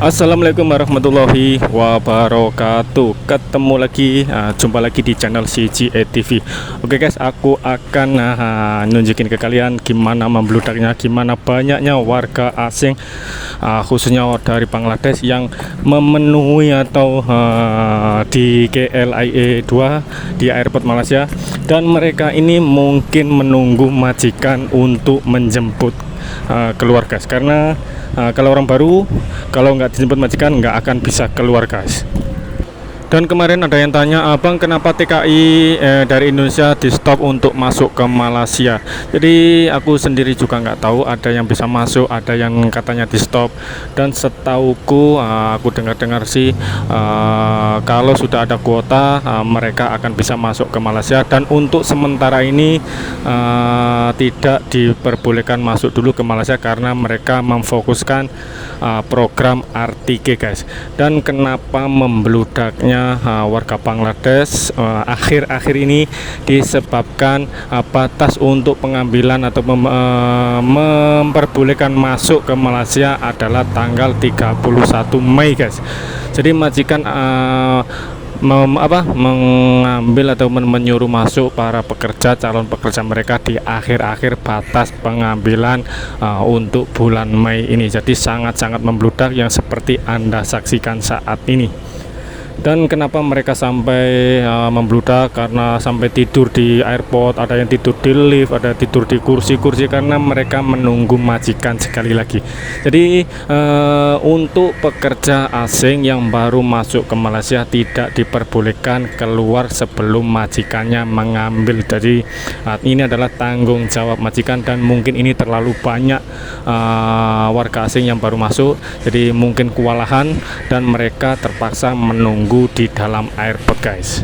Assalamualaikum warahmatullahi wabarakatuh. Ketemu lagi, jumpa lagi di channel CGA TV. Oke guys, aku akan nunjukin ke kalian gimana membludaknya, gimana banyaknya warga asing, khususnya dari Bangladesh yang memenuhi atau di KLIA 2 di airport Malaysia, dan mereka ini mungkin menunggu majikan untuk menjemput keluar guys, karena kalau orang baru, kalau nggak dijemput majikan nggak akan bisa keluar guys. Dan kemarin ada yang tanya, abang kenapa TKI dari Indonesia di stop untuk masuk ke Malaysia. Jadi aku sendiri juga nggak tahu, ada yang bisa masuk, ada yang katanya di stop. Dan setauku aku dengar-dengar sih kalau sudah ada kuota mereka akan bisa masuk ke Malaysia. Dan untuk sementara ini tidak diperbolehkan masuk dulu ke Malaysia karena mereka memfokuskan program RTK guys. Dan kenapa membludaknya warga Bangladesh akhir-akhir ini disebabkan batas untuk pengambilan atau memperbolehkan masuk ke Malaysia adalah tanggal 31 Mei guys. Jadi majikan mengambil atau menyuruh masuk para pekerja, calon pekerja mereka di akhir-akhir batas pengambilan untuk bulan Mei ini. Jadi sangat-sangat membludak yang seperti Anda saksikan saat ini. Dan kenapa mereka sampai membludak? Karena sampai tidur di airport, ada yang tidur di lift, ada yang tidur di kursi-kursi, karena mereka menunggu majikan sekali lagi. Jadi untuk pekerja asing yang baru masuk ke Malaysia tidak diperbolehkan keluar sebelum majikannya mengambil. Jadi ini adalah tanggung jawab majikan, dan mungkin ini terlalu banyak warga asing yang baru masuk, jadi mungkin kewalahan dan mereka terpaksa menunggu di dalam airport guys.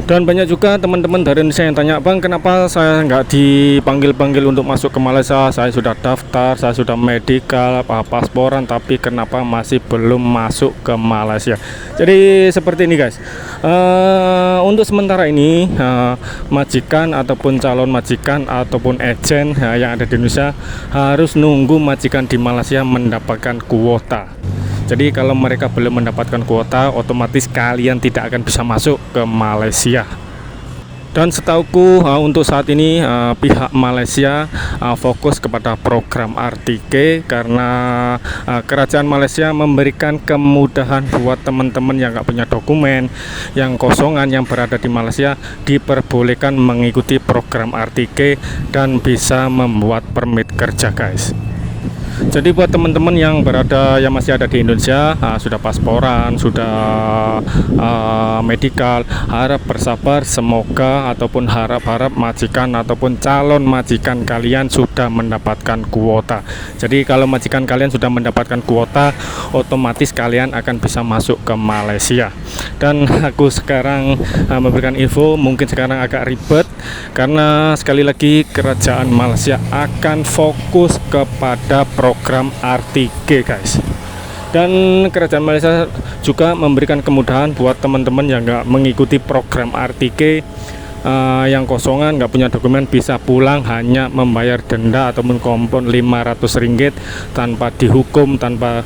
Dan banyak juga teman-teman dari Indonesia yang tanya, bang kenapa saya nggak dipanggil-panggil untuk masuk ke Malaysia, saya sudah daftar, saya sudah medical, pasporan, tapi kenapa masih belum masuk ke Malaysia. Jadi seperti ini guys, untuk sementara ini majikan ataupun calon majikan ataupun agen yang ada di Indonesia harus nunggu majikan di Malaysia mendapatkan kuota. Jadi kalau mereka belum mendapatkan kuota, otomatis kalian tidak akan bisa masuk ke Malaysia. Dan setauku untuk saat ini pihak Malaysia fokus kepada program RTK karena kerajaan Malaysia memberikan kemudahan buat teman-teman yang nggak punya dokumen, yang kosongan, yang berada di Malaysia diperbolehkan mengikuti program RTK dan bisa membuat permit kerja guys. Jadi buat teman-teman yang masih ada di Indonesia, sudah pasporan, sudah medical, harap bersabar, semoga ataupun harap majikan ataupun calon majikan kalian sudah mendapatkan kuota. Jadi kalau majikan kalian sudah mendapatkan kuota, otomatis kalian akan bisa masuk ke Malaysia. Dan aku sekarang memberikan info, mungkin sekarang agak ribet karena sekali lagi kerajaan Malaysia akan fokus kepada program RTK guys. Dan kerajaan Malaysia juga memberikan kemudahan buat teman-teman yang nggak mengikuti program RTK, yang kosongan, nggak punya dokumen, bisa pulang hanya membayar denda ataupun kompon Rp500 tanpa dihukum, tanpa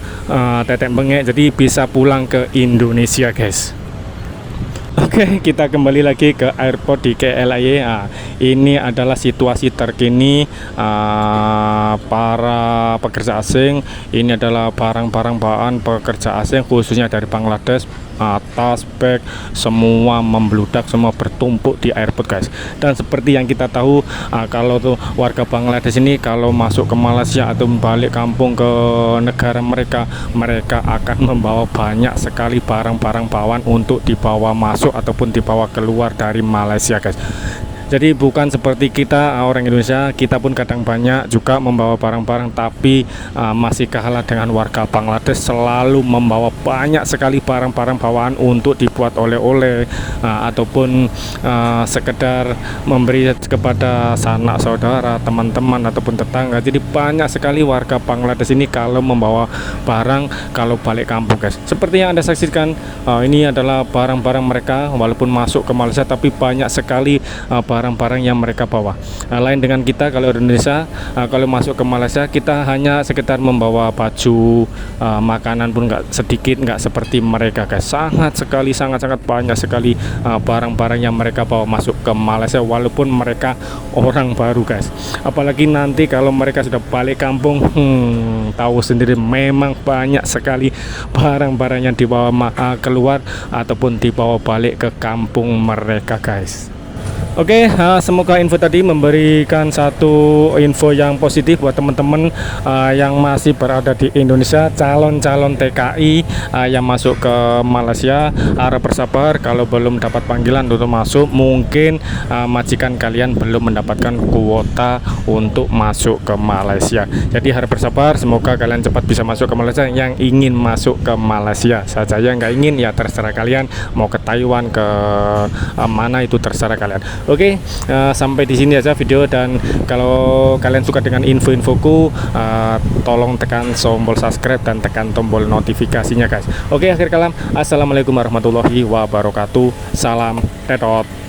tetek bengek. Jadi bisa pulang ke Indonesia guys. Oke, kita kembali lagi ke airport di KLIA. Ini adalah situasi terkini para pekerja asing. Ini adalah barang-barang bawaan pekerja asing khususnya dari Bangladesh. Tas, bag, semua membludak, semua bertumpuk di airport guys. Dan seperti yang kita tahu, kalau tuh warga Bangladesh ini kalau masuk ke Malaysia atau balik kampung ke negara mereka akan membawa banyak sekali barang-barang bawaan untuk dibawa masuk ataupun dibawa keluar dari Malaysia guys. Jadi bukan seperti kita orang Indonesia, kita pun kadang banyak juga membawa barang-barang, tapi masih kalah dengan warga Bangladesh, selalu membawa banyak sekali barang-barang bawaan untuk dibuat oleh-oleh ataupun sekedar memberi kepada sanak saudara, teman-teman ataupun tetangga. Jadi banyak sekali warga Bangladesh ini kalau membawa barang kalau balik kampung guys. Seperti yang Anda saksikan, ini adalah barang-barang mereka walaupun masuk ke Malaysia, tapi banyak sekali barang barang-barang yang mereka bawa. Lain dengan kita, kalau Indonesia, kalau masuk ke Malaysia kita hanya sekitar membawa baju, makanan pun nggak sedikit, nggak seperti mereka guys. Sangat banyak sekali barang-barang yang mereka bawa masuk ke Malaysia, walaupun mereka orang baru guys. Apalagi nanti kalau mereka sudah balik kampung, tahu sendiri, memang banyak sekali barang-barang yang dibawa keluar ataupun dibawa balik ke kampung mereka guys. Oke, semoga info tadi memberikan satu info yang positif buat teman-teman yang masih berada di Indonesia, calon-calon TKI yang masuk ke Malaysia. Harap bersabar, kalau belum dapat panggilan untuk masuk, mungkin majikan kalian belum mendapatkan kuota untuk masuk ke Malaysia. Jadi harap bersabar, semoga kalian cepat bisa masuk ke Malaysia. Yang ingin masuk ke Malaysia saja, yang nggak ingin ya terserah kalian, mau ke Taiwan, ke mana itu terserah kalian. Oke, sampai di sini aja video, dan kalau kalian suka dengan info-infoku, tolong tekan tombol subscribe dan tekan tombol notifikasinya guys. Oke, akhir kalam, assalamualaikum warahmatullahi wabarakatuh. Salam tetot.